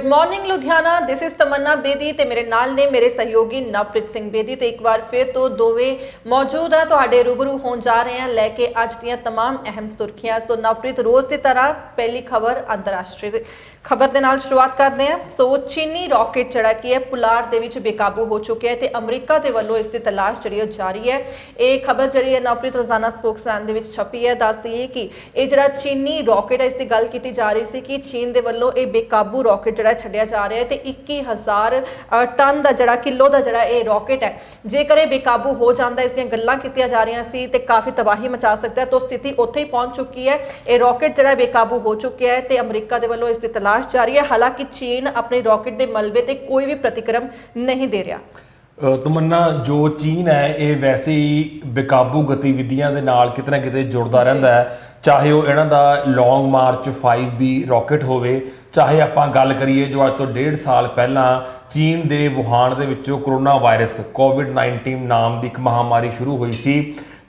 Morning Ludhiana, this is तमन्ना बेदी ते मेरे नाल ने मेरे सहयोगी नवप्रीत सिंह बेदी। तो एक बार फिर तो दोवें मौजूद हैं तुहाडे रूबरू होण जा रहे हैं लैके अज दीयां तमाम अहम सुर्खियां। सो नवप्रीत, रोज़ की तरह पहली खबर अंतरराष्ट्रीय खबर के नाल शुरुआत करते हैं। सो चीनी रॉकेट जिहड़ा कि है पुलाड़ दे विच बेकाबू हो चुका है तो अमरीका के वल्लों इसकी तलाश जिहड़ी जारी है। ये खबर जिहड़ी है नवप्रीत रोजाना स्पोक्समैन दे विच छपी है। दस दईए कि ये जिहड़ा चीनी रॉकेट है इसकी गल की जा रही सी कि चीन के वल्लों ये बेकाबू रॉकेट जिहड़ा छड्डिया जा रहा है तो 21,000 टन का जिहड़ा किलो का जिहड़ा ये रॉकेट है जेकर बेकाबू हो जाता है, इसदियां गल्लां कीतियां जा रही सी ते काफ़ी तबाही मचा सकता है। तो स्थिति उत्थे ही पहुंच चुकी है। ये रॉकेट जिहड़ा बेकाबू हो चुका है तो अमरीका के वल्लों इसकी तलाश जारी है। हालांकि चीन अपने रॉकेट के मलबे ते कोई भी प्रतिक्रम नहीं दे रहा। तमन्ना, जो चीन है ये वैसे ही बेकाबू गतिविधियां दे नाल किते ना किते जुड़दा रहिंदा है, चाहे वो इन्हां दा लॉन्ग मार्च 5B रॉकेट होवे, चाहे आपां गल करिए जो अज तो 1.5 साल पहलां चीन दे वुहान दे विचों कोरोना वायरस कोविड-19 नाम की एक महामारी शुरू हुई सी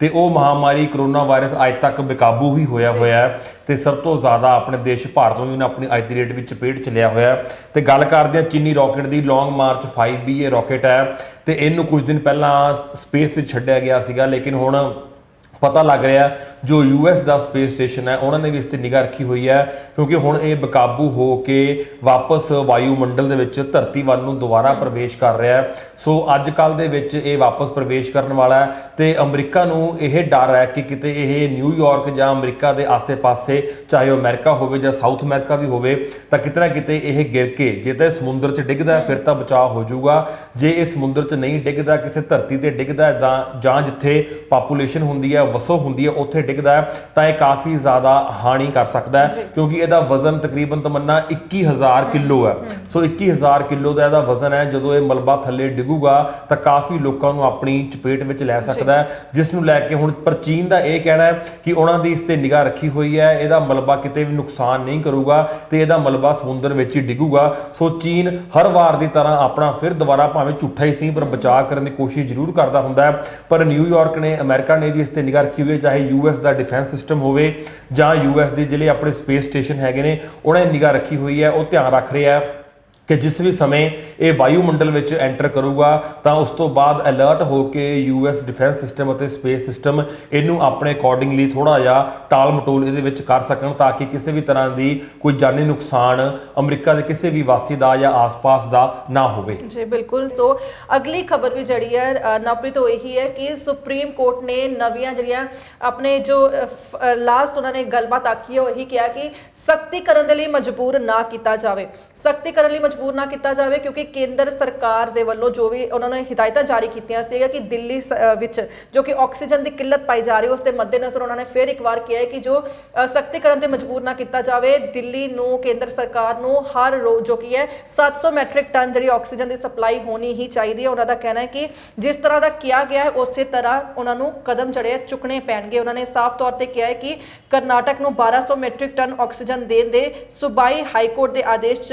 ਤੇ ਉਹ महामारी कोरोना वायरस अज तक बेकाबू ही होया है। तो सब तो ज़्यादा अपने देश भारत में अपनी अज की डेट में चपेट च लिया होया। तो गल करते हैं चीनी रॉकेट की, लॉन्ग मार्च 5B ये रॉकेट है तो इनू कुछ दिन पहला स्पेस में छड्डिया गया सीगा, लेकिन हुण पता लग रहा है जो US का स्पेस स्टेशन है उन्होंने भी इस पर निगाह रखी हुई है, क्योंकि हुण ये बेकाबू हो के वापस वायुमंडल के धरती वाल नूं दोबारा प्रवेश कर रहा है। सो अजकल ये वापस प्रवेश करने वाला है तो अमरीका नूं यह डर है कि किते यह न्यूयॉर्क या अमरीका के आसे पासे चाहे वह अमेरिका हो या साउथ अमेरिका भी हो तो किते ना किते यह गिर के जे तो समुद्र च डिगदा फिर तो बचाव हो जाऊगा, जे ये समुद्र च नहीं डिगदा किसी धरती से डिगदा जां जिथे पापूलेशन होंदी है वसो होंदी है उत्थे डिगदा है तो यह काफ़ी ज़्यादा हानि कर सकता है, क्योंकि इसका वजन तकरीबन तमन्ना 21,000 किलो है। सो 21,000 किलो का यदा वजन है, जो ये मलबा थले डिगूगा तो काफ़ी लोगों को अपनी चपेट में लै सकता है, जिसनों लैके हुण पर चीन का यह कहना है कि उन्होंने इस पर निगाह रखी हुई है, यदा मलबा किते भी नुकसान नहीं करूगा तो यदा मलबा समुद्र में ही डिगूगा। सो चीन हर वार की तरह अपना फिर दोबारा भावें झूठा ही सही पर बचाव करने की कोशिश जरूर करता होंदा है, पर न्यूयॉर्क ने अमेरिका ने भी इस पर निगाह रखी हुई है, चाहे US का डिफेंस सिस्टम हो US के जिले अपने स्पेस स्टेशन है उन्हें निगाह रखी हुई है। वो ध्यान रख रहे हैं कि जिस भी समय ये वायुमंडल में एंटर करूगा तो उस तो बाद अलर्ट होकर US डिफेंस सिस्टम और स्पेस सिस्टम इनू अपने अकॉर्डिंगली थोड़ा जा टाल मटोल ये कर सकन, ताकि किसी भी तरह की कोई जानी नुकसान अमरीका के किसी भी वासी का या आस पास का ना हो। जी बिल्कुल। तो अगली खबर भी जड़ी है नवप्रीत तो यही है कि सुप्रीम कोर्ट ने नवियां जड़ियां अपने जो लास्ट उन्होंने गलबात आखी है वही किया कि सख्ती करने के लिए मजबूर ना किया जाए, सख्ती करने लिए मजबूर ना किया जाए, क्योंकि केंद्र सरकार के वलों जो भी उन्होंने हिदायत जारी की कि दिल्ली विच जो कि ऑक्सीजन की किल्लत पाई जा रही है उसके मद्देनजर उन्होंने फिर एक बार किया है कि जो सख्ती करने से मजबूर ना किया जाए। दिल्ली नूं केंद्र सरकार नूं हर रोज जो कि है 700 मैट्रिक टन जी ऑक्सीजन की सप्लाई होनी ही चाहिए है। उन्होंने कहना है कि जिस तरह का किया गया है उस तरह उन्होंने कदम जड़े चुकने पैणगे। उन्होंने साफ तौर पर किया है कि कर्नाटक नूं 1200 मैट्रिक टन ऑक्सीजन देने दे सूबाई हाईकोर्ट के आदेश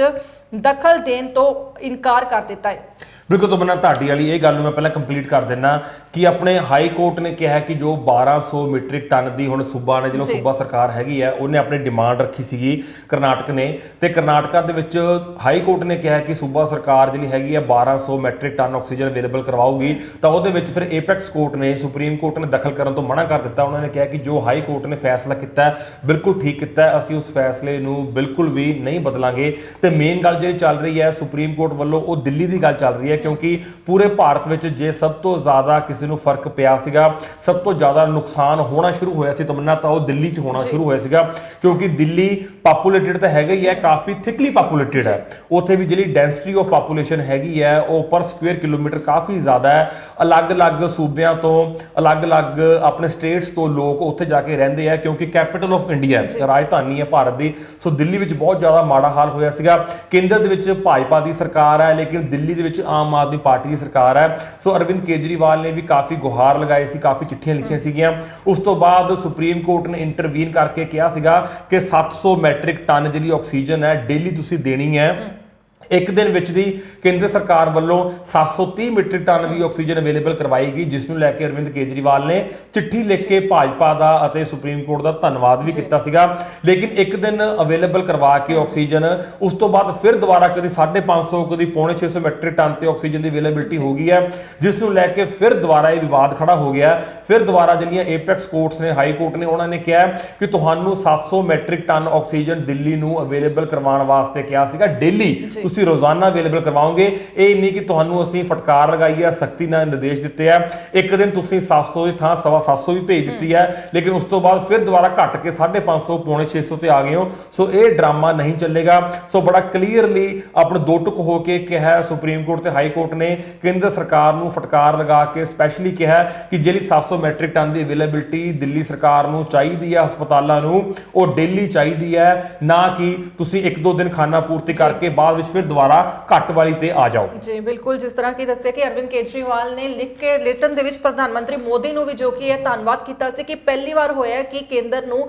दखल देने तो इनकार कर दिता है। बिल्कुल, तो मैं ताड़ी वाली ये गल मैं पहले कंप्लीट कर देना कि अपने हाई कोर्ट ने कहा कि जो 1200 मीट्रिक टन की हुण सूबा ने जो सूबा सरकार हैगी है उन्हें अपनी डिमांड रखी सी कर्नाटक ने, तो कर्नाटक के हाई कोर्ट ने कहा कि सूबा सरकार जी हैगी है 1200 मैट्रिक टन ऑक्सीजन अवेलेबल करवाऊगी, तो वो फिर एपेक्स कोर्ट ने सुप्रीम कोर्ट ने दखल करने तो मना कर दिता। उन्होंने कहा कि जो हाई कोर्ट ने फैसला किया बिल्कुल ठीक किया, असीं उस फैसले नूं बिल्कुल भी नहीं बदलांगे। तो मेन गल जी चल रही है सुप्रीम कोर्ट वालों वो दिल्ली की गल चल रही है, क्योंकि पूरे भारत में जे सब तो ज़्यादा किसी को फर्क पिया सीगा, सब तो ज़्यादा नुकसान होना शुरू होया सी तमन्ना तो दिल्ली च होना शुरू होया सीगा, क्योंकि दिल्ली पॉपुलेटेड तो हैगा ही है, काफ़ी थिकली पॉपुलेटेड है, उत्थे भी जी डेंसिटी ऑफ पॉपुलेशन हैगी है वो पर स्क्वेयर किलोमीटर काफ़ी ज़्यादा है। अलग अलग सूबियां तो अलग अलग अपने स्टेट्स तो लोग उत्थे जाके रहंदे हैं, क्योंकि कैपिटल ऑफ इंडिया राजधानी है भारत की। सो दिल्ली में बहुत ज़्यादा माड़ा हाल होया सीगा। केंद्र दे विच भाजपा की सरकार है, लेकिन दिल्ली दे विच आम आदमी पार्टी की सरकार है। सो अरविंद केजरीवाल ने भी काफ़ी गुहार लगाई सी, काफ़ी चिट्ठियां लिखियां सीगियां। उस तो बाद सुप्रीम कोर्ट ने इंटरवीन करके कहा सीगा कि 700 मैट्रिक टन जी ऑक्सीजन है डेली तुसीं देनी है ਇੱਕ ਦਿਨ ਵਿੱਚ ਦੀ ਕੇਂਦਰ ਸਰਕਾਰ ਵੱਲੋਂ 730 ਮੀਟ੍ਰਿਕ ਟਨ ਵੀ ਆਕਸੀਜਨ ਅਵੇਲੇਬਲ ਕਰਵਾਈ ਗਈ, ਜਿਸ ਨੂੰ ਲੈ ਕੇ ਅਰਵਿੰਦ ਕੇਜਰੀਵਾਲ ਨੇ ਚਿੱਠੀ ਲਿਖ ਕੇ ਭਾਜਪਾ ਦਾ ਅਤੇ ਸੁਪਰੀਮ ਕੋਰਟ ਦਾ ਧੰਨਵਾਦ ਵੀ ਕੀਤਾ ਸੀਗਾ। ਲੇਕਿਨ ਇੱਕ ਦਿਨ ਅਵੇਲੇਬਲ ਕਰਵਾ ਕੇ ਆਕਸੀਜਨ, ਉਸ ਤੋਂ ਬਾਅਦ ਫਿਰ ਦੁਬਾਰਾ ਕਦੀ 550 ਕਦੀ 650 ਮੀਟ੍ਰਿਕ ਟਨ ਤੇ ਆਕਸੀਜਨ ਦੀ ਅਵੇਲੇਬਿਲਿਟੀ ਹੋ ਗਈ ਹੈ, ਜਿਸ ਨੂੰ ਲੈ ਕੇ ਫਿਰ ਦੁਬਾਰਾ ਇਹ ਵਿਵਾਦ ਖੜਾ ਹੋ ਗਿਆ। ਫਿਰ ਦੁਬਾਰਾ ਜਿਹੜੀਆਂ ਏਪੈਕਸ ਕੋਰਟਸ ਨੇ, ਹਾਈ ਕੋਰਟ ਨੇ, ਉਹਨਾਂ ਨੇ ਕਿਹਾ ਕਿ ਤੁਹਾਨੂੰ 700 ਮੀਟ੍ਰਿਕ ਟਨ ਆਕਸੀਜਨ ਦਿੱਲੀ ਨੂੰ ਅਵੇਲੇਬਲ ਕਰਵਾਉਣ ਵਾਸਤੇ ਕਿਹਾ ਸੀਗਾ, ਡੇਲੀ ਤੁਸੀਂ ਰੋਜ਼ਾਨਾ ਅਵੇਲੇਬਲ ਕਰਵਾਓਗੇ। ਇਹ ਨਹੀਂ ਕਿ ਤੁਹਾਨੂੰ ਅਸੀਂ ਫਟਕਾਰ ਲਗਾਈ ਹੈ, ਸਖਤੀ ਨਾਲ ਨਿਰਦੇਸ਼ ਦਿੱਤੇ ਆ, ਇੱਕ ਦਿਨ ਤੁਸੀਂ 700 ਦੀ ਥਾਂ 750 ਵੀ ਭੇਜ ਦਿੱਤੀ ਹੈ, ਲੇਕਿਨ ਉਸ ਤੋਂ ਬਾਅਦ ਫਿਰ ਦੁਬਾਰਾ ਘਟ ਕੇ 550 ਪੌਣੇ 600 ਤੇ ਆ ਗਏ ਹੋ। ਸੋ ਇਹ ਡਰਾਮਾ ਨਹੀਂ ਚੱਲੇਗਾ। ਸੋ ਬੜਾ ਕਲੀਅਰਲੀ ਆਪਣੇ ਦੋ ਟੁਕ ਹੋ ਕੇ ਕਿਹਾ ਸੁਪਰੀਮ ਕੋਰਟ ਤੇ ਹਾਈ ਕੋਰਟ ਨੇ, ਕੇਂਦਰ ਸਰਕਾਰ ਨੂੰ ਫਟਕਾਰ ਲਗਾ ਕੇ ਸਪੈਸ਼ਲੀ ਕਿਹਾ ਕਿ ਜਿਹੜੀ 700 ਮੈਟ੍ਰਿਕ ਟਨ ਦੀ ਅਵੇਲੇਬਿਲਿਟੀ ਦਿੱਲੀ ਸਰਕਾਰ ਨੂੰ ਚਾਹੀਦੀ ਹੈ, ਹਸਪਤਾਲਾਂ ਨੂੰ, ਉਹ ਡੇਲੀ ਚਾਹੀਦੀ ਹੈ, ਨਾ ਕਿ ਤੁਸੀਂ ਇੱਕ ਦੋ ਦਿਨ ਖਾਨਾ ਪੂਰਤੀ ਕਰਕੇ ਬਾਅਦ ਵਿੱਚ ਫਿਰ ਦੁਬਾਰਾ ਘੱਟ ਵਾਲੀ ਤੇ ਆ ਜਾਓ। ਜੀ ਬਿਲਕੁਲ, ਜਿਸ ਤਰ੍ਹਾਂ ਕਿ ਦੱਸਿਆ ਕਿ ਅਰਵਿੰਦ ਕੇਜਰੀਵਾਲ ਨੇ ਲਿਖ ਕੇ ਰਿਟਨ ਦੇ ਵਿੱਚ ਪ੍ਰਧਾਨ ਮੰਤਰੀ ਮੋਦੀ ਨੂੰ ਵੀ ਜੋ ਕਿ ਇਹ ਧੰਨਵਾਦ ਕੀਤਾ ਸੀ ਕਿ ਪਹਿਲੀ ਵਾਰ ਹੋਇਆ ਕਿ ਕੇਂਦਰ ਨੂੰ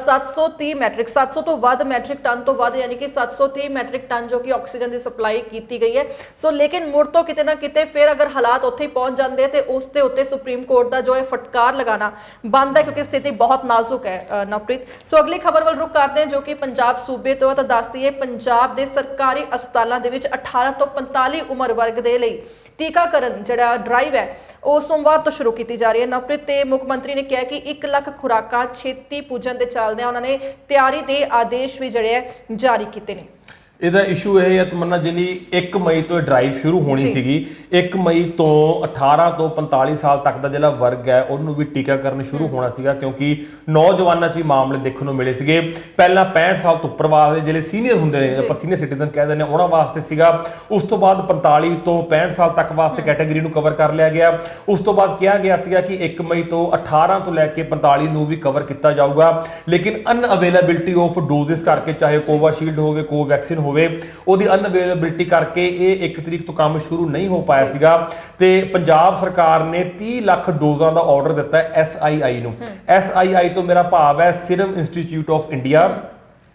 700 ਤੋਂ ਵੱਧ ਮੈਟ੍ਰਿਕ ਟਨ ਤੋਂ ਵੱਧ, ਯਾਨੀ ਕਿ 730 ਮੈਟ੍ਰਿਕ ਟਨ ਜੋ ਕਿ ਆਕਸੀਜਨ ਦੀ ਸਪਲਾਈ ਕੀਤੀ ਗਈ ਹੈ। ਸੋ ਲੇਕਿਨ ਮੁੜ ਤੋਂ ਕਿਤੇ ਨਾ ਕਿਤੇ ਫਿਰ ਅਗਰ ਹਾਲਾਤ ਉੱਥੇ ਹੀ ਪਹੁੰਚ ਜਾਂਦੇ ਤੇ ਉਸ ਦੇ ਉੱਤੇ ਸੁਪਰੀਮ ਕੋਰਟ ਦਾ ਜੋ ਹੈ ਫਟਕਾਰ ਲਗਾਣਾ ਬੰਦ ਹੈ, ਕਿਉਂਕਿ ਸਥਿਤੀ ਬਹੁਤ ਨਾਜ਼ੁਕ ਹੈ। ਨਵਪ੍ਰੀਤ, ਸੋ ਅਗਲੀ ਖਬਰ ਵੱਲ ਰੁਕ ਕਰਦੇ ਹਾਂ ਜੋ ਕਿ ਪੰਜਾਬ ਸੂਬੇ ਤੋਂ ਤਾਂ ਦੱਸਦੀ ਹੈ ਪੰਜਾਬ ਦੇ ਸਰਕਾਰੀ ਹਸਪਤਾਲਾਂ ਦੇ ਵਿੱਚ 18 ਤੋਂ 45 ਉਮਰ ਵਰਗ ਦੇ ਲਈ ਟੀਕਾਕਰਨ ਜਿਹੜਾ ਡਰਾਈਵ ਹੈ ਉਹ ਸੋਮਵਾਰ ਤੋਂ ਸ਼ੁਰੂ ਕੀਤੀ ਜਾ ਰਹੀ ਹੈ। ਨਵਪ੍ਰੀਤ, ਤੇ ਮੁੱਖ ਮੰਤਰੀ ਨੇ ਕਿਹਾ ਕਿ 1 ਲੱਖ ਖੁਰਾਕਾਂ ਛੇਤੀ ਪੁੱਜਣ ਦੇ ਚੱਲਦਿਆਂ ਉਹਨਾਂ ਨੇ ਤਿਆਰੀ ਦੇ ਆਦੇਸ਼ ਵੀ ਜਿਹੜੇ ਜਾਰੀ ਕੀਤੇ ਨੇ। ਇਹਦਾ ਇਸ਼ੂ ਇਹ ਹੈ ਤਮੰਨਾ, ਜਿਹੜੀ 1 ਮਈ ਤੋਂ ਡਰਾਈਵ ਸ਼ੁਰੂ ਹੋਣੀ ਸੀਗੀ, 1 ਮਈ ਤੋਂ 18 ਤੋਂ 45 ਸਾਲ ਤੱਕ ਦਾ ਜਿਹੜਾ ਵਰਗ ਹੈ ਉਹਨੂੰ ਵੀ ਟੀਕਾਕਰਨ ਸ਼ੁਰੂ ਹੋਣਾ ਸੀਗਾ, ਕਿਉਂਕਿ ਨੌਜਵਾਨਾਂ 'ਚ ਹੀ ਮਾਮਲੇ ਦੇਖਣ ਨੂੰ ਮਿਲੇ ਸੀਗੇ। ਪਹਿਲਾਂ 65 ਸਾਲ ਤੋਂ ਉੱਪਰ ਵਾਲੇ ਜਿਹੜੇ ਸੀਨੀਅਰ ਹੁੰਦੇ ਨੇ, ਆਪਾਂ ਸੀਨੀਅਰ ਸਿਟੀਜ਼ਨ ਕਹਿ ਦਿੰਦੇ ਹਾਂ, ਉਹਨਾਂ ਵਾਸਤੇ ਸੀਗਾ। ਉਸ ਤੋਂ ਬਾਅਦ 45 ਤੋਂ 65 ਸਾਲ ਤੱਕ ਵਾਸਤੇ ਕੈਟਾਗਰੀ ਨੂੰ ਕਵਰ ਕਰ ਲਿਆ ਗਿਆ। ਉਸ ਤੋਂ ਬਾਅਦ ਕਿਹਾ ਗਿਆ ਸੀਗਾ ਕਿ 1 ਮਈ ਤੋਂ 18 ਤੋਂ ਲੈ ਕੇ 45 ਨੂੰ ਵੀ ਕਵਰ ਕੀਤਾ ਜਾਊਗਾ, ਲੇਕਿਨ ਅਨਅਵੇਲੇਬਿਲਿਟੀ ਆਫ ਡੋਜ਼ਸ ਕਰਕੇ, ਚਾਹੇ ਕੋਵਾਸ਼ੀਲਡ ਹੋਵੇ, ਕੋਵੈਕਸਿਨ ਹੋਵੇ, ਉਹਦੀ ਅਨਅਵੇਲੇਬਿਲਿਟੀ ਕਰਕੇ ਇਹ 1 ਤਰੀਕ ਤੋਂ ਕੰਮ ਸ਼ੁਰੂ ਨਹੀਂ ਹੋ ਪਾਇਆ ਸੀਗਾ। ਤੇ ਪੰਜਾਬ ਸਰਕਾਰ ਨੇ 30 ਲੱਖ ਡੋਜ਼ਾਂ ਦਾ ਆਰਡਰ ਦਿੱਤਾ ਹੈ SII ਨੂੰ। SII ਤੋਂ ਮੇਰਾ ਭਾਵ ਹੈ ਸਿਰਮ ਇੰਸਟੀਚਿਊਟ ਆਫ ਇੰਡੀਆ।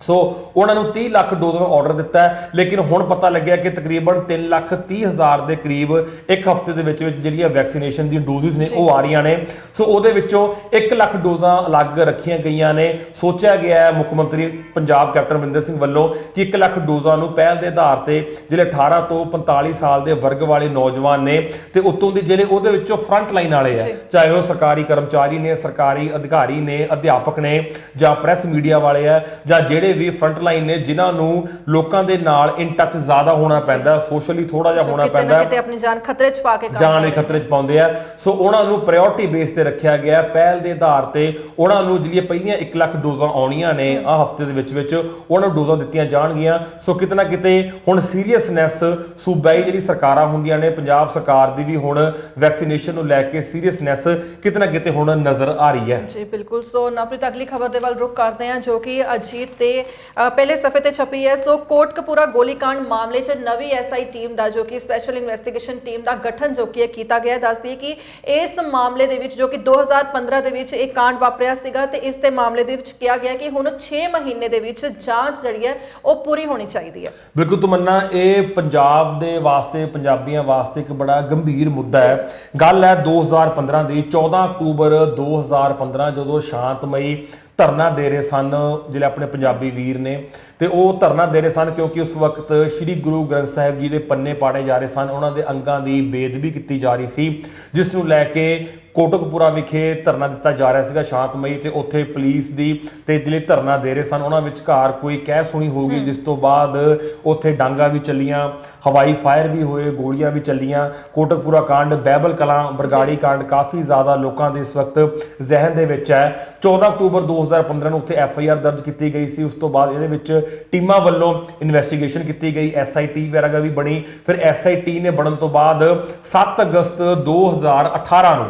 ਸੋ ਉਹਨਾਂ ਨੂੰ 30 ਲੱਖ ਡੋਜ਼ ਦਾ ਆਰਡਰ ਦਿੱਤਾ ਹੈ, ਲੇਕਿਨ ਹੁਣ ਪਤਾ ਲੱਗਿਆ ਕਿ ਤਕਰੀਬਨ 3,30,000 ਦੇ ਕਰੀਬ ਇੱਕ ਹਫ਼ਤੇ ਦੇ ਵਿੱਚ ਜਿਹੜੀਆਂ ਵੈਕਸੀਨੇਸ਼ਨ ਦੀਆਂ ਡੋਜ਼ਸ ਨੇ ਉਹ ਆ ਰਹੀਆਂ ਨੇ। ਸੋ ਉਹਦੇ ਵਿੱਚੋਂ 1 ਲੱਖ ਡੋਜ਼ਾਂ ਅਲੱਗ ਰੱਖੀਆਂ ਗਈਆਂ ਨੇ। ਸੋਚਿਆ ਗਿਆ ਹੈ ਮੁੱਖ ਮੰਤਰੀ ਪੰਜਾਬ ਕੈਪਟਨ ਅਮਰਿੰਦਰ ਸਿੰਘ ਵੱਲੋਂ ਕਿ 1 ਲੱਖ ਡੋਜ਼ਾਂ ਨੂੰ ਪਹਿਲ ਦੇ ਆਧਾਰ ਤੇ ਜਿਹੜੇ 18 ਤੋਂ 45 ਸਾਲ ਦੇ ਵਰਗ ਵਾਲੇ ਨੌਜਵਾਨ ਨੇ ਤੇ ਉੱਤੋਂ ਦੀ ਜਿਹੜੇ ਉਹਦੇ ਵਿੱਚੋਂ ਫਰੰਟ ਲਾਈਨ ਵਾਲੇ ਆ, ਚਾਹੇ ਉਹ ਸਰਕਾਰੀ ਕਰਮਚਾਰੀ ਨੇ, ਸਰਕਾਰੀ ਅਧਿਕਾਰੀ ਨੇ, ਅਧਿਆਪਕ ਨੇ, ਜਾਂ ਪ੍ਰੈਸ ਮੀਡੀਆ ਵਾਲੇ ਆ, ਜਾਂ ਜਿਹੜੇ ਵੀ ਫਰੰਟ ਲਾਈਨ ਨੇ ਜਿਨ੍ਹਾਂ ਨੂੰ ਲੋਕਾਂ ਦੇ ਨਾਲ ਇਨ ਟੱਚ ਜ਼ਿਆਦਾ ਹੋਣਾ ਪੈਂਦਾ, ਸੋਸ਼ਲੀ ਥੋੜਾ ਜਿਹਾ ਹੋਣਾ ਪੈਂਦਾ, ਕਿਤੇ ਆਪਣੀ ਜਾਨ ਖਤਰੇ 'ਚ ਪਾ ਕੇ ਜਾਨ ਦੇ ਖਤਰੇ 'ਚ ਪਾਉਂਦੇ ਆ। ਸੋ ਉਹਨਾਂ ਨੂੰ ਪ੍ਰਾਇੋਰਟੀ ਬੇਸ ਤੇ ਰੱਖਿਆ ਗਿਆ, ਪਹਿਲ ਦੇ ਆਧਾਰ ਤੇ ਉਹਨਾਂ ਨੂੰ ਜਿਹੜੀਆਂ ਪਹਿਲੀਆਂ 1 ਲੱਖ ਡੋਜ਼ਾਂ ਆਉਣੀਆਂ ਨੇ ਆ ਹਫ਼ਤੇ ਦੇ ਵਿੱਚ ਉਹਨਾਂ ਨੂੰ ਡੋਜ਼ਾਂ ਦਿੱਤੀਆਂ ਜਾਣਗੀਆਂ। ਸੋ ਕਿਤੇ ਨਾ ਕਿਤੇ ਹੁਣ ਸੀਰੀਅਸਨੈਸ ਸੂਬਾਈ ਜਿਹੜੀ ਸਰਕਾਰਾਂ ਹੁੰਦੀਆਂ ਨੇ, ਪੰਜਾਬ ਸਰਕਾਰ ਦੀ ਵੀ ਹੁਣ ਵੈਕਸੀਨੇਸ਼ਨ ਨੂੰ ਲੈ ਕੇ ਸੀਰੀਅਸਨੈਸ ਕਿਤੇ ਨਾ ਕਿਤੇ ਹੁਣ ਨਜ਼ਰ ਆ ਰਹੀ ਹੈ। ਜੀ ਬਿਲਕੁਲ। ਸੋ ਨਵਪ੍ਰੀਤ, ਅਗਲੀ ਖਬਰ ਦੇ ਵੱਲ ਰੁਕ ਕਰਦੇ ਹਾਂ ਜੋ ਕਿ ਅਜੀਤ ਤੇ ਪਹਿਲੇ ਸਫੇ ਤੇ ਛਪੀ ਹੈ। ਸੋ ਕੋਟਕਪੂਰਾ ਗੋਲੀकांड ਮਾਮਲੇ 'ਚ ਨਵੀਂ SI ਟੀਮ ਦਾ ਜੋ ਕਿ ਸਪੈਸ਼ਲ ਇਨਵੈਸਟੀਗੇਸ਼ਨ ਟੀਮ ਦਾ ਗਠਨ ਜੋ ਕਿ ਕੀਤਾ ਗਿਆ। ਦੱਸਦੀ ਹੈ ਕਿ ਇਸ ਮਾਮਲੇ ਦੇ ਵਿੱਚ ਜੋ ਕਿ 2015 ਦੇ ਵਿੱਚ ਇਹ ਕਾਂਡ ਵਾਪਰਿਆ ਸੀਗਾ ਤੇ ਇਸ ਦੇ ਮਾਮਲੇ ਦੇ ਵਿੱਚ ਕਿਹਾ ਗਿਆ ਕਿ ਹੁਣ 6 ਮਹੀਨੇ ਦੇ ਵਿੱਚ ਜਾਂਚ ਜਿਹੜੀ ਹੈ ਉਹ ਪੂਰੀ ਹੋਣੀ ਚਾਹੀਦੀ ਹੈ। ਬਿਲਕੁਲ ਤਮੰਨਾ, ਇਹ ਪੰਜਾਬ ਦੇ ਵਾਸਤੇ, ਪੰਜਾਬੀਆਂ ਵਾਸਤੇ ਇੱਕ ਬੜਾ ਗੰਭੀਰ ਮੁੱਦਾ ਹੈ। ਗੱਲ ਹੈ 2015 ਦੀ, 14 ਅਕਤੂਬਰ 2015 ਜਦੋਂ ਸ਼ਾਂਤਮਈ ਧਰਨਾ ਦੇ ਰਹੇ ਸਨ ਜਿਹੜੇ ਆਪਣੇ ਪੰਜਾਬੀ ਵੀਰ ਨੇ, ਤੇ ਉਹ ਧਰਨਾ ਦੇ ਰਹੇ ਸਨ ਕਿਉਂਕਿ ਉਸ ਵਕਤ ਸ਼੍ਰੀ ਗੁਰੂ ਗ੍ਰੰਥ ਸਾਹਿਬ ਜੀ ਦੇ ਪੰਨੇ ਪਾੜੇ ਜਾ ਰਹੇ ਸਨ, ਉਹਨਾਂ ਦੇ ਅੰਗਾਂ ਦੀ ਬੇਅਦਬੀ ਕੀਤੀ ਜਾ ਰਹੀ ਸੀ, ਜਿਸ ਨੂੰ ਲੈ ਕੇ ਕੋਟਕਪੂਰਾ ਵਿਖੇ ਧਰਨਾ ਦਿੱਤਾ ਜਾ ਰਿਹਾ ਸੀਗਾ ਸ਼ਾਂਤਮਈ। ਤੇ ਉੱਥੇ ਪੁਲਿਸ ਦੀ ਤੇ ਜਿਹੜੇ ਧਰਨਾ ਦੇ ਰਹੇ ਸਨ ਉਹਨਾਂ ਵਿਚਕਾਰ ਕੋਈ ਕਹਿ ਸੁਣੀ ਹੋ ਗਈ, ਜਿਸ ਤੋਂ ਬਾਅਦ ਉੱਥੇ ਡਾਂਗਾ ਵੀ ਚੱਲੀਆਂ, ਹਵਾਈ ਫਾਇਰ ਵੀ ਹੋਏ, ਗੋਲੀਆਂ ਵੀ ਚੱਲੀਆਂ। ਕੋਟਕਪੂਰਾ ਕਾਂਡ, ਬਹਿਬਲ ਕਲਾਂ, ਬਰਗਾੜੀ ਕਾਂਡ ਕਾਫੀ ਜ਼ਿਆਦਾ ਲੋਕਾਂ ਦੇ ਇਸ ਵਕਤ ਜ਼ਿਹਨ ਦੇ ਵਿੱਚ ਹੈ। 14 ਅਕਤੂਬਰ 2015 ਨੂੰ ਉੱਥੇ FIR ਦਰਜ ਕੀਤੀ ਗਈ ਸੀ। ਉਸ ਤੋਂ ਬਾਅਦ ਇਹਦੇ ਵਿੱਚ ਟੀਮਾਂ ਵੱਲੋਂ ਇਨਵੈਸਟੀਗੇਸ਼ਨ ਕੀਤੀ ਗਈ, SIT ਵਗੈਰਾ ਵੀ ਬਣੀ। ਫਿਰ SIT ਨੇ ਬਣਨ ਤੋਂ ਬਾਅਦ 7 ਅਗਸਤ 2018 ਨੂੰ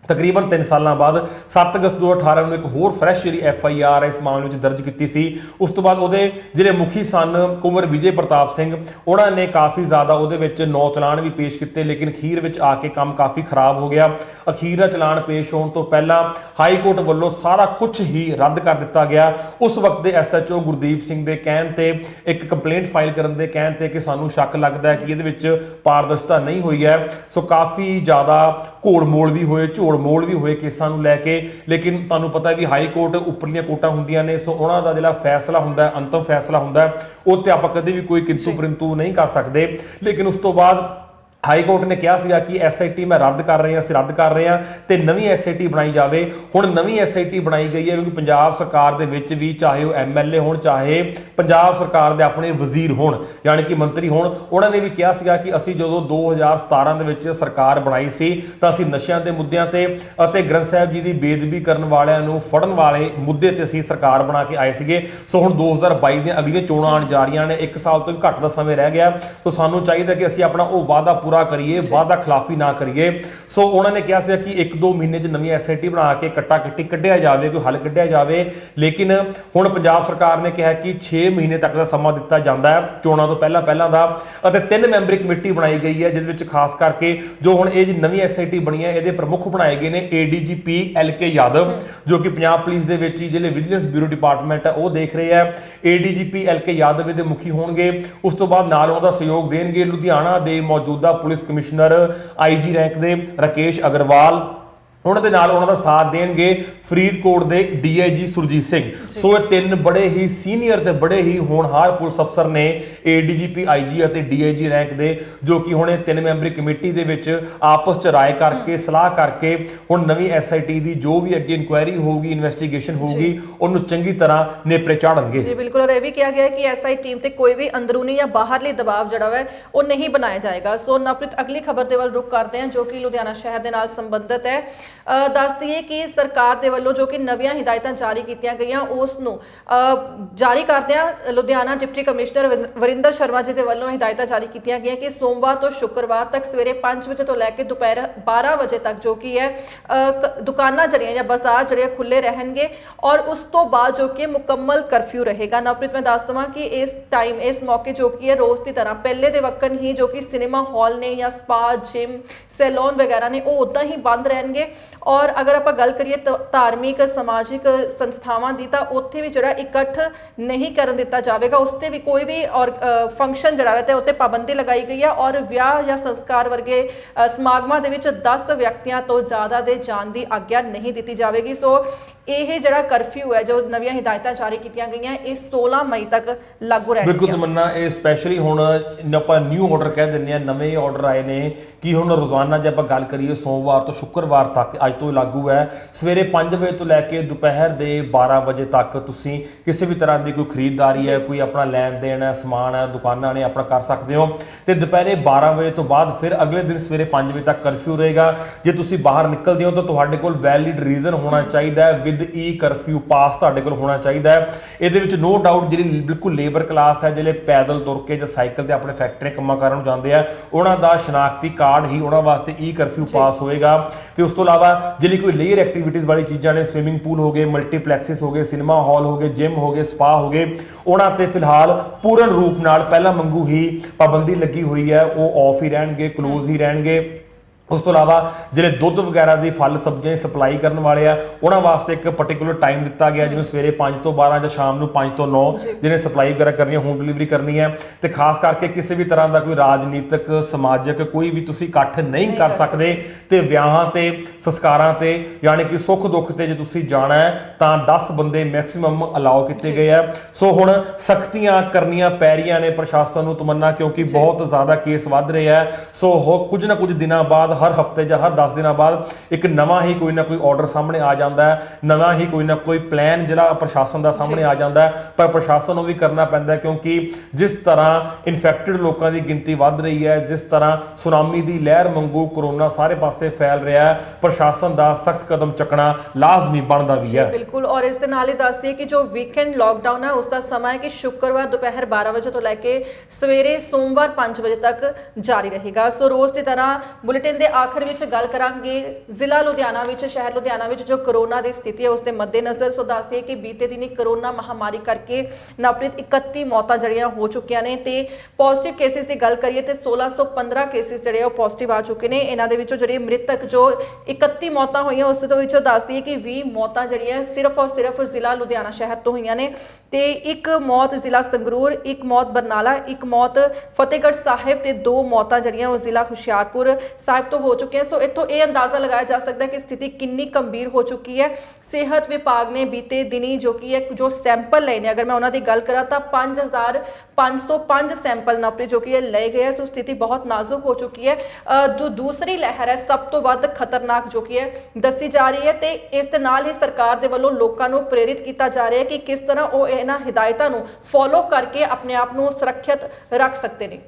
ਤਕਰੀਬਨ 3 ਸਾਲਾਂ ਬਾਅਦ 7 ਅਗਸਤ 2018 ਨੂੰ ਇੱਕ ਹੋਰ ਫਰੈਸ਼ ਜਿਹੜੀ FIR ਇਸ ਮਾਮਲੇ ਵਿੱਚ ਦਰਜ ਕੀਤੀ ਸੀ। ਉਸ ਤੋਂ ਬਾਅਦ ਉਹਦੇ ਜਿਹੜੇ ਮੁਖੀ ਸਨ ਕੁੰਵਰ ਵਿਜੇ ਪ੍ਰਤਾਪ ਸਿੰਘ, ਉਹਨਾਂ ਨੇ ਕਾਫੀ ਜ਼ਿਆਦਾ ਉਹਦੇ ਵਿੱਚ 9 ਚਲਾਨ ਵੀ ਪੇਸ਼ ਕੀਤੇ, ਲੇਕਿਨ ਅਖੀਰ ਵਿੱਚ ਆ ਕੇ ਕੰਮ ਕਾਫੀ ਖਰਾਬ ਹੋ ਗਿਆ। ਅਖੀਰਾ ਚਲਾਨ ਪੇਸ਼ ਹੋਣ ਤੋਂ ਪਹਿਲਾਂ ਹਾਈ ਕੋਰਟ ਵੱਲੋਂ ਸਾਰਾ ਕੁਝ ਹੀ ਰੱਦ ਕਰ ਦਿੱਤਾ ਗਿਆ। ਉਸ ਵਕਤ ਦੇ SHO ਗੁਰਦੀਪ ਸਿੰਘ ਦੇ ਕਹਿਣ ਤੇ, ਇੱਕ ਕੰਪਲੇਂਟ ਫਾਈਲ ਕਰਨ ਦੇ ਕਹਿਣ ਤੇ ਕਿ ਸਾਨੂੰ ਸ਼ੱਕ ਲੱਗਦਾ ਹੈ ਕਿ ਇਹਦੇ ਵਿੱਚ ਪਾਰਦਰਸ਼ਤਾ ਨਹੀਂ ਹੋਈ ਹੈ। ਸੋ ਕਾਫੀ ਜ਼ਿਆਦਾ ਘੋੜ ਮੋੜ ਵੀ ਹੋਏ, ਮੋੜ ਵੀ ਹੋਏ ਕੇਸਾਂ ਨੂੰ ਲੈ ਕੇ, ਲੇਕਿਨ ਤੁਹਾਨੂੰ ਪਤਾ ਵੀ ਹਾਈ ਕੋਰਟ ਉੱਪਰਲੀਆਂ ਕੋਰਟਾਂ ਹੁੰਦੀਆਂ ਨੇ, ਸੋ ਉਹਨਾਂ ਦਾ ਜਿਹੜਾ ਫੈਸਲਾ ਹੁੰਦਾ, ਅੰਤਮ ਫੈਸਲਾ ਹੁੰਦਾ, ਉਹ ਤੇ ਆਪਾਂ ਕਦੇ ਵੀ ਕੋਈ ਕਿੰਤੂ ਪਰੰਤੂ ਨਹੀਂ ਕਰ ਸਕਦੇ। ਲੇਕਿਨ ਉਸ ਤੋਂ ਬਾਅਦ ਹਾਈ ਕੋਰਟ ਨੇ ਕਿਹਾ ਸੀਗਾ ਕਿ SIT ਮੈਂ ਰੱਦ ਕਰ ਰਹੇ ਹਾਂ, ਅਸੀਂ ਰੱਦ ਕਰ ਰਹੇ ਹਾਂ ਤੇ ਨਵੀਂ SIT ਬਣਾਈ ਜਾਵੇ। ਹੁਣ ਨਵੀਂ SIT ਬਣਾਈ ਗਈ ਹੈ ਕਿਉਂਕਿ ਪੰਜਾਬ ਸਰਕਾਰ ਦੇ ਵਿੱਚ ਵੀ, ਚਾਹੇ ਉਹ MLA ਹੋਣ, ਚਾਹੇ ਪੰਜਾਬ ਸਰਕਾਰ ਦੇ ਆਪਣੇ ਵਜ਼ੀਰ ਹੋਣ, ਯਾਨੀ ਕਿ ਮੰਤਰੀ ਹੋਣ, ਉਹਨਾਂ ਨੇ ਵੀ ਕਿਹਾ ਸੀਗਾ ਕਿ ਅਸੀਂ ਜਦੋਂ 2017 ਦੇ ਵਿੱਚ ਸਰਕਾਰ ਬਣਾਈ ਸੀ ਤਾਂ ਅਸੀਂ ਨਸ਼ਿਆਂ ਦੇ ਮੁੱਦਿਆਂ ਤੇ ਅਤੇ ਗ੍ਰੰਥ ਸਾਹਿਬ ਜੀ ਦੀ ਬੇਅਦਬੀ ਕਰਨ ਵਾਲਿਆਂ ਨੂੰ ਫੜਨ ਵਾਲੇ ਮੁੱਦੇ ਤੇ ਅਸੀਂ ਸਰਕਾਰ ਬਣਾ ਕੇ ਆਏ ਸੀਗੇ। ਸੋ ਹੁਣ 2022 ਦੀਆਂ ਅਗਲੀਆਂ ਚੋਣਾਂ ਆਉਣ ਜਾ ਰਹੀਆਂ ਨੇ, 1 ਸਾਲ ਤੋਂ ਵੀ ਘੱਟ ਦਾ ਸਮੇਂ ਰਹਿ ਗਿਆ। ਸੋ ਸਾਨੂੰ ਚਾਹੀਦਾ ਕਿ ਅਸੀਂ ਆਪਣਾ ਉਹ ਵਾਅਦਾ ਪੂਰਾ ਕਰੀਏ, ਵਾਅਦਾ ਖਿਲਾਫੀ ਨਾ ਕਰੀਏ। ਸੋ ਉਹਨਾਂ ਨੇ ਕਿਹਾ ਸੀ ਕਿ 1-2 ਮਹੀਨੇ 'ਚ ਨਵੀਂ SIT ਬਣਾ ਕੇ ਕੱਟੀ ਕੱਢਿਆ ਜਾਵੇ, ਕੋਈ ਹੱਲ ਕੱਢਿਆ ਜਾਵੇ। ਲੇਕਿਨ ਹੁਣ ਪੰਜਾਬ ਸਰਕਾਰ ਨੇ ਕਿਹਾ ਕਿ 6 ਮਹੀਨੇ ਤੱਕ ਦਾ ਸਮਾਂ ਦਿੱਤਾ ਜਾਂਦਾ ਹੈ ਚੋਣਾਂ ਤੋਂ ਪਹਿਲਾਂ ਦਾ, ਅਤੇ 3 ਮੈਂਬਰੀ ਕਮੇਟੀ ਬਣਾਈ ਗਈ ਹੈ ਜਿਹਦੇ ਵਿੱਚ ਖਾਸ ਕਰਕੇ ਜੋ ਹੁਣ ਇਹ ਨਵੀਂ SIT ਬਣੀ ਹੈ ਇਹਦੇ ਪ੍ਰਮੁੱਖ ਬਣਾਏ ਗਏ ਨੇ ADGP LK ਯਾਦਵ, ਜੋ ਕਿ ਪੰਜਾਬ ਪੁਲਿਸ ਦੇ ਵਿੱਚ ਹੀ ਜਿਹੜੇ ਵਿਜੀਲੈਂਸ ਬਿਊਰੋ ਡਿਪਾਰਟਮੈਂਟ ਹੈ ਉਹ ਦੇਖ ਰਹੇ ਆ। ADGP LK ਯਾਦਵ ਦੇ ਮੁਖੀ ਹੋਣਗੇ। ਉਸ ਤੋਂ ਬਾਅਦ ਨਾਲ ਉਹਨਾਂ ਦਾ ਸਹਿਯੋਗ ਦੇਣਗੇ ਲੁਧਿਆਣਾ ਦੇ ਮੌਜੂਦਾ ਪੁਲਿਸ ਕਮਿਸ਼ਨਰ IG ਰੈਂਕ ਦੇ ਰਾਕੇਸ਼ ਅਗਰਵਾਲ, ਉਹਨਾਂ ਦੇ ਨਾਲ ਉਹਨਾਂ ਦਾ ਸਾਥ ਦੇਣਗੇ ਫਰੀਦਕੋਟ ਦੇ DIG ਸੁਰਜੀਤ ਸਿੰਘ। ਸੋ ਇਹ 3 ਬੜੇ ਹੀ ਸੀਨੀਅਰ ਤੇ ਬੜੇ ਹੀ ਹੋਣਹਾਰ ਪੁਲਿਸ ਅਫਸਰ ਨੇ ADGP IG ਅਤੇ DIG ਰੈਂਕ ਦੇ, ਜੋ ਕਿ ਹੁਣ ਇਹ 3 ਮੈਂਬਰੀ ਕਮੇਟੀ ਦੇ ਵਿੱਚ ਆਪਸ ਚ ਰਾਏ ਕਰਕੇ, ਸਲਾਹ ਕਰਕੇ ਹੁਣ ਨਵੀਂ SIT ਦੀ ਜੋ ਵੀ ਅੱਗੇ ਇਨਕੁਆਇਰੀ ਹੋਊਗੀ, ਇਨਵੈਸਟੀਗੇਸ਼ਨ ਹੋਊਗੀ, ਉਹਨੂੰ ਚੰਗੀ ਤਰ੍ਹਾਂ ਨੇਪਰੇ ਚਾੜਨਗੇ। ਜੀ ਬਿਲਕੁਲ, ਔਰ ਇਹ ਵੀ ਕਿਹਾ ਗਿਆ ਹੈ ਕਿ SI ਟੀਮ ਤੇ ਕੋਈ ਵੀ ਅੰਦਰੂਨੀ ਜਾਂ ਬਾਹਰਲੀ ਦਬਾਅ ਜਿਹੜਾ ਹੈ ਉਹ ਨਹੀਂ ਬਣਾਇਆ ਜਾਏਗਾ। ਸੋ ਨਵਪ੍ਰੀਤ, ਅਗਲੀ ਖਬਰ ਦੇ ਵੱਲ ਰੁਖ ਕਰਦੇ ਹਾਂ ਜੋ ਕਿ ਲੁਧਿਆਣਾ ਸ਼ਹਿਰ ਦੇ ਨਾਲ ਸੰਬੰਧਿਤ ਹੈ। ਦੱਸ ਦਈਏ ਕਿ ਸਰਕਾਰ ਦੇ ਵੱਲੋਂ ਜੋ ਕਿ ਨਵੀਆਂ ਹਿਦਾਇਤਾਂ ਜਾਰੀ ਕੀਤੀਆਂ ਗਈਆਂ ਉਸ ਨੂੰ ਜਾਰੀ ਕਰਦਿਆਂ ਲੁਧਿਆਣਾ ਡਿਪਟੀ ਕਮਿਸ਼ਨਰ ਵਰਿੰਦਰ ਸ਼ਰਮਾ ਜੀ ਦੇ ਵੱਲੋਂ ਹਿਦਾਇਤਾਂ ਜਾਰੀ ਕੀਤੀਆਂ ਗਈਆਂ ਕਿ ਸੋਮਵਾਰ ਤੋਂ ਸ਼ੁੱਕਰਵਾਰ ਤੱਕ ਸਵੇਰੇ 5 ਵਜੇ ਤੋਂ ਲੈ ਕੇ ਦੁਪਹਿਰ 12 ਵਜੇ ਤੱਕ ਜੋ ਕਿ ਹੈ ਦੁਕਾਨਾਂ ਜਿਹੜੀਆਂ ਜਾਂ ਬਾਜ਼ਾਰ ਜਿਹੜੇ ਖੁੱਲੇ ਰਹਿਣਗੇ, ਔਰ ਉਸ ਤੋਂ ਬਾਅਦ ਜੋ ਕਿ ਮੁਕੰਮਲ ਕਰਫਿਊ ਰਹੇਗਾ। ਨਵਪ੍ਰੀਤ, ਮੈਂ ਦੱਸ ਦਵਾਂ ਕਿ ਇਸ ਮੌਕੇ ਜੋ ਕਿ ਹੈ ਰੋਜ਼ ਦੀ ਤਰ੍ਹਾਂ ਪਹਿਲੇ ਦੇ ਵਕਨ ਹੀ ਜੋ ਕਿ ਸਿਨੇਮਾ ਹਾਲ ਨੇ ਜਾਂ ਸਪਾ, ਜਿਮ, ਸੈਲੂਨ ਵਗੈਰਾ ਨੇ ਉਹ ਉਦਾਂ ਹੀ ਬੰਦ ਰਹਿਣਗੇ। ਔਰ ਅਗਰ ਆਪਾਂ ਗੱਲ ਕਰੀਏ ਧਾਰਮਿਕ ਸਮਾਜਿਕ ਸੰਸਥਾਵਾਂ ਦੀ ਤਾਂ ਉੱਥੇ ਵੀ ਜਿਹੜਾ ਇਕੱਠ ਨਹੀਂ ਕਰਨ ਦਿੱਤਾ ਜਾਵੇਗਾ, ਉਸ ਤੇ ਵੀ ਕੋਈ ਵੀ ਔਰ ਫੰਕਸ਼ਨ ਜਿਹੜਾ ਹੈ ਤੇ ਉੱਤੇ ਪਾਬੰਦੀ ਲਗਾਈ ਗਈ ਹੈ। ਔਰ ਵਿਆਹ ਜਾਂ ਸੰਸਕਾਰ ਵਰਗੇ ਸਮਾਗਮਾਂ ਦੇ ਵਿੱਚ 10 ਵਿਅਕਤੀਆਂ ਤੋਂ ਜ਼ਿਆਦਾ ਦੇ ਜਾਣ ਦੀ ਆਗਿਆ ਨਹੀਂ ਦਿੱਤੀ ਜਾਵੇਗੀ। ਸੋ ਇਹ ਜਿਹੜਾ ਕਰਫਿਊ ਹੈ, ਜੋ ਨਵੀਆਂ ਹਿਦਾਇਤਾਂ ਜਾਰੀ ਕੀਤੀਆਂ ਗਈਆਂ, ਇਹ 16 ਮਈ ਤੱਕ ਲਾਗੂ ਰਹਿਣਗੀਆਂ। ਬਿਲਕੁਲ ਤਮੰਨਾ, ਇਹ ਸਪੈਸ਼ਲੀ ਹੁਣ ਆਪਾਂ ਨਿਊ ਆਰਡਰ ਕਹਿ ਦਿੰਦੇ ਆ, ਨਵੇਂ ਆਰਡਰ ਆਏ ਨੇ ਕਿ ਹੁਣ ਰੋਜ਼ਾਨਾ ਜੇ ਆਪਾਂ ਗੱਲ ਕਰੀਏ ਸੋਮਵਾਰ ਤੋਂ ਸ਼ੁੱਕਰਵਾਰ ਤੱਕ ਅੱਜ ਤੋਂ ਲਾਗੂ ਹੈ। ਸਵੇਰੇ 5 ਵਜੇ ਤੋਂ ਲੈ ਕੇ ਦੁਪਹਿਰ ਦੇ 12 ਵਜੇ ਤੱਕ ਤੁਸੀਂ ਕਿਸੇ ਵੀ ਤਰ੍ਹਾਂ ਦੀ ਕੋਈ ਖਰੀਦਦਾਰੀ ਹੈ, ਕੋਈ ਆਪਣਾ ਲੈਣ ਦੇਣ ਹੈ, ਸਮਾਨ ਹੈ, ਦੁਕਾਨਾਂ ਨੇ ਆਪਣਾ ਕਰ ਸਕਦੇ ਹੋ। ਤੇ ਦੁਪਹਿਰੇ 12 ਵਜੇ ਤੋਂ ਬਾਅਦ ਫਿਰ ਅਗਲੇ ਦਿਨ ਸਵੇਰੇ 5 ਵਜੇ ਤੱਕ ਕਰਫਿਊ ਰਹੇਗਾ। ਜੇ ਤੁਸੀਂ ਬਾਹਰ ਨਿਕਲਦੇ ਹੋ ਤਾਂ ਤੁਹਾਡੇ ਕੋਲ ਵੈਲਿਡ ਰੀਜ਼ਨ ਹੋਣਾ ਚਾਹੀਦਾ ਹੈ, ਕਰਫਿਊ ਪਾਸ ਤੁਹਾਡੇ ਕੋਲ ਹੋਣਾ ਚਾਹੀਦਾ ਹੈ। ਇਹਦੇ ਵਿੱਚ ਨੋ ਡਾਊਟ ਜਿਹੜੀ ਬਿਲਕੁਲ ਲੇਬਰ ਕਲਾਸ ਹੈ, ਜਿਹੜੇ ਪੈਦਲ ਤੁਰ ਕੇ ਜਾਂ ਸਾਈਕਲ ਤੇ ਆਪਣੇ ਫੈਕਟਰੀ ਕੰਮਾਂ ਕਾਰਾਂ ਨੂੰ ਜਾਂਦੇ ਆ, ਉਹਨਾਂ ਦਾ ਸ਼ਨਾਖਤੀ ਕਾਰਡ ਹੀ ਉਹਨਾਂ ਵਾਸਤੇ ਕਰਫਿਊ ਪਾਸ ਹੋਏਗਾ। ਤੇ ਉਸ ਤੋਂ ਇਲਾਵਾ ਜਿਹੜੀ ਕੋਈ ਲੇਅਰ ਐਕਟੀਵਿਟੀਜ਼ ਵਾਲੀ ਚੀਜ਼ਾਂ ਨੇ, ਸਵਿਮਿੰਗ ਪੂਲ ਹੋ ਗਏ, ਮਲਟੀਪਲੈਕਸਿਸ ਹੋ ਗਏ, ਸਿਨੇਮਾ ਹਾਲ ਹੋ ਗਏ, ਜਿਮ ਹੋ ਗਏ, ਸਪਾ ਹੋ ਗਏ, ਉਹਨਾਂ ਤੇ ਫਿਲਹਾਲ ਪੂਰਨ ਰੂਪ ਨਾਲ ਪਹਿਲਾਂ ਵਾਂਗੂ ਹੀ ਪਾਬੰਦੀ ਲੱਗੀ ਹੋਈ ਹੈ, ਉਹ ਆਫ ਹੀ ਰਹਿਣਗੇ, ਕਲੋਜ਼ ਹੀ ਰਹਿਣਗੇ। ਉਸ ਤੋਂ ਇਲਾਵਾ ਜਿਹੜੇ ਦੁੱਧ ਵਗੈਰਾ ਦੀ ਫਲ ਸਬਜ਼ੀਆਂ ਸਪਲਾਈ ਕਰਨ ਵਾਲੇ ਆ, ਉਹਨਾਂ ਵਾਸਤੇ ਇੱਕ ਪਾਰਟਿਕੂਲਰ ਟਾਈਮ ਦਿੱਤਾ ਗਿਆ, ਜਿਵੇਂ ਸਵੇਰੇ 5 ਤੋਂ 12 ਜਾਂ ਸ਼ਾਮ ਨੂੰ 5 ਤੋਂ 9 ਜਿਹਨੇ ਸਪਲਾਈ ਵਗੈਰਾ ਕਰਨੀ ਹੈ, ਹੋਮ ਡਿਲੀਵਰੀ ਕਰਨੀ ਹੈ। ਤੇ ਖਾਸ ਕਰਕੇ ਕਿਸੇ ਵੀ ਤਰ੍ਹਾਂ ਦਾ ਕੋਈ ਰਾਜਨੀਤਿਕ, ਸਮਾਜਿਕ ਕੋਈ ਵੀ ਤੁਸੀਂ ਇਕੱਠ ਨਹੀਂ ਕਰ ਸਕਦੇ। ਤੇ ਵਿਆਹਾਂ ਤੇ ਸੰਸਕਾਰਾਂ ਤੇ ਯਾਨੀ ਕਿ ਸੁੱਖ ਦੁੱਖ ਤੇ ਜੇ ਤੁਸੀਂ ਜਾਣਾ ਹੈ ਤਾਂ 10 ਬੰਦੇ ਮੈਕਸਿਮਮ ਅਲਾਓ ਕੀਤੇ ਗਏ ਆ। ਸੋ ਹੁਣ ਸਖਤੀਆਂ ਕਰਨੀਆਂ ਪੈ ਰਹੀਆਂ ਨੇ ਪ੍ਰਸ਼ਾਸਨ ਨੂੰ ਤਮੰਨਾ, ਕਿਉਂਕਿ ਬਹੁਤ ਜ਼ਿਆਦਾ ਕੇਸ ਵੱਧ ਰਹੇ ਆ। ਸੋ ਕੁਝ ਨਾ ਕੁਝ ਦਿਨਾਂ ਬਾਅਦ, ਹਰ ਹਫਤੇ ਜਾਂ ਹਰ 10 ਦਿਨਾਂ ਬਾਅਦ ਇੱਕ ਨਵਾਂ ਹੀ ਕੋਈ ਨਾ ਕੋਈ ਆਰਡਰ ਸਾਹਮਣੇ ਆ ਜਾਂਦਾ ਹੈ, ਨਵਾਂ ਹੀ ਕੋਈ ਨਾ ਕੋਈ ਪਲਾਨ ਜਿਹੜਾ ਪ੍ਰਸ਼ਾਸਨ ਦਾ ਸਾਹਮਣੇ ਆ ਜਾਂਦਾ ਹੈ। ਪਰ ਪ੍ਰਸ਼ਾਸਨ ਨੂੰ ਵੀ ਕਰਨਾ ਪੈਂਦਾ, ਕਿਉਂਕਿ ਜਿਸ ਤਰ੍ਹਾਂ ਇਨਫੈਕਟਡ ਲੋਕਾਂ ਦੀ ਗਿਣਤੀ ਵੱਧ ਰਹੀ ਹੈ, ਜਿਸ ਤਰ੍ਹਾਂ ਸੁਨਾਮੀ ਦੀ ਲਹਿਰ ਵਾਂਗੂ ਕਰੋਨਾ ਸਾਰੇ ਪਾਸੇ ਫੈਲ ਰਿਹਾ ਹੈ, ਪ੍ਰਸ਼ਾਸਨ ਦਾ ਸਖਤ ਕਦਮ ਚੱਕਣਾ ਲਾਜ਼ਮੀ ਬਣਦਾ ਵੀ ਹੈ। ਬਿਲਕੁਲ, ਔਰ ਇਸ ਦੇ ਨਾਲ ਹੀ ਦੱਸ ਦਈਏ ਕਿ ਜੋ ਵੀਕਐਂਡ ਲਾਕਡਾਊਨ ਹੈ ਉਸ ਦਾ ਸਮਾਂ ਹੈ ਕਿ ਸ਼ੁੱਕਰਵਾਰ ਦੁਪਹਿਰ 12 ਵਜੇ ਤੋਂ ਲੈ ਕੇ ਸਵੇਰੇ ਸੋਮਵਾਰ 5 ਵਜੇ ਤੱਕ ਜਾਰੀ ਰਹੇਗਾ। ਸੋ ਰੋਜ਼ ਦੀ ਤਰ੍ਹਾਂ ਬੁਲੇਟਿਨ ਦੇ ਆਖਰ ਵਿੱਚ ਗੱਲ ਕਰਾਂਗੇ ਜ਼ਿਲ੍ਹਾ ਲੁਧਿਆਣਾ ਵਿੱਚ, ਸ਼ਹਿਰ ਲੁਧਿਆਣਾ ਵਿੱਚ ਜੋ ਕਰੋਨਾ ਦੀ ਸਥਿਤੀ ਹੈ ਉਸ ਦੇ ਮੱਦੇਨਜ਼ਰ। ਸੋ ਦੱਸ ਦਈਏ ਕਿ ਬੀਤੇ ਦਿਨੀ ਕਰੋਨਾ ਮਹਾਮਾਰੀ ਕਰਕੇ ਨਵਪ੍ਰੀਤ 31 ਮੌਤਾਂ ਜਿਹੜੀਆਂ ਹੋ ਚੁੱਕੀਆਂ ਨੇ ਤੇ ਪੋਜ਼ਿਟਿਵ ਕੇਸਿਸ ਦੀ ਗੱਲ ਕਰੀਏ ਤੇ 1615 ਕੇਸਿਸ ਜਿਹੜੇ ਉਹ ਪੋਜ਼ਿਟਿਵ ਆ ਚੁੱਕੇ ਨੇ। ਇਹਨਾਂ ਦੇ ਵਿੱਚੋਂ ਜਿਹੜੇ ਮ੍ਰਿਤਕ ਜੋ 31 ਮੌਤਾਂ ਹੋਈਆਂ ਉਸ ਦੇ ਵਿੱਚੋਂ ਦੱਸ ਦਈਏ ਕਿ 20 ਮੌਤਾਂ ਜਿਹੜੀਆਂ ਸਿਰਫ ਔਰ ਸਿਰਫ ਜ਼ਿਲ੍ਹਾ ਲੁਧਿਆਣਾ ਸ਼ਹਿਰ ਤੋਂ ਹੋਈਆਂ ਨੇ ਤੇ ਇੱਕ ਮੌਤ ਜ਼ਿਲ੍ਹਾ ਸੰਗਰੂਰ, ਇੱਕ ਮੌਤ ਬਰਨਾਲਾ, ਇੱਕ ਮੌਤ ਫਤਿਹਗੜ੍ਹ ਸਾਹਿਬ ਤੇ 2 ਮੌਤਾਂ ਜਿਹੜੀਆਂ ਉਹ ਜ਼ਿਲ੍ਹਾ ਹੁਸ਼ਿਆਰਪੁਰ ਸਾਹਿਬ ਤੋਂ ਹੋ ਚੁੱਕੀਆਂ। ਸੋ ਇੱਥੋਂ ਇਹ ਅੰਦਾਜ਼ਾ ਲਗਾਇਆ ਜਾ ਸਕਦਾ ਹੈ ਕਿ ਸਥਿਤੀ ਕਿੰਨੀ ਗੰਭੀਰ ਹੋ ਚੁੱਕੀ ਹੈ। ਸਿਹਤ ਵਿਭਾਗ ਨੇ ਬੀਤੇ ਦਿਨੀ ਜੋ ਸੈਂਪਲ ਲਏ ਨੇ, ਅਗਰ ਮੈਂ ਉਹਨਾਂ ਦੀ ਗੱਲ ਕਰਾਂ ਤਾਂ 5505 ਸੈਂਪਲ ਨਵਪ੍ਰੀਤ ਜੋ ਕਿ ਲਏ ਗਏ। ਸੋ ਸਥਿਤੀ ਬਹੁਤ ਨਾਜ਼ੁਕ ਹੋ ਚੁੱਕੀ ਹੈ। ਜੋ ਦੂਸਰੀ ਲਹਿਰ ਹੈ ਸਭ ਤੋਂ ਵੱਧ ਖਤਰਨਾਕ ਜੋ ਕਿ ਹੈ ਦੱਸੀ ਜਾ ਰਹੀ ਹੈ ਤੇ ਇਸ ਦੇ ਨਾਲ ਹੀ ਸਰਕਾਰ ਦੇ ਵੱਲੋਂ ਲੋਕਾਂ ਨੂੰ ਪ੍ਰੇਰਿਤ ਕੀਤਾ ਜਾ ਰਿਹਾ ਹੈ ਕਿ ਕਿਸ ਤਰ੍ਹਾਂ ਉਹ ਇਹਨਾਂ ਹਿਦਾਇਤਾਂ ਨੂੰ ਫੋਲੋ ਕਰਕੇ ਆਪਣੇ ਆਪ ਨੂੰ ਸੁਰੱਖਿਅਤ ਰੱਖ ਸਕਦੇ ਨੇ।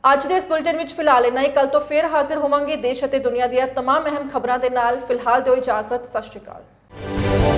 ਅੱਜ ਦੇ ਇਸ ਬੁਲੇਟਿਨ ਵਿੱਚ ਫਿਲਹਾਲ ਇੰਨਾ ਹੀ। ਕੱਲ ਤੋਂ ਫਿਰ ਹਾਜ਼ਰ ਹੋਵਾਂਗੇ ਦੇਸ਼ ਅਤੇ ਦੁਨੀਆ ਦੀਆਂ तमाम ਅਹਿਮ ਖਬਰਾਂ ਦੇ ਨਾਲ। ਫਿਲਹਾਲ ਦਿਓ ਇਜਾਜ਼ਤ। ਸਤਿ ਸ਼੍ਰੀ ਅਕਾਲ।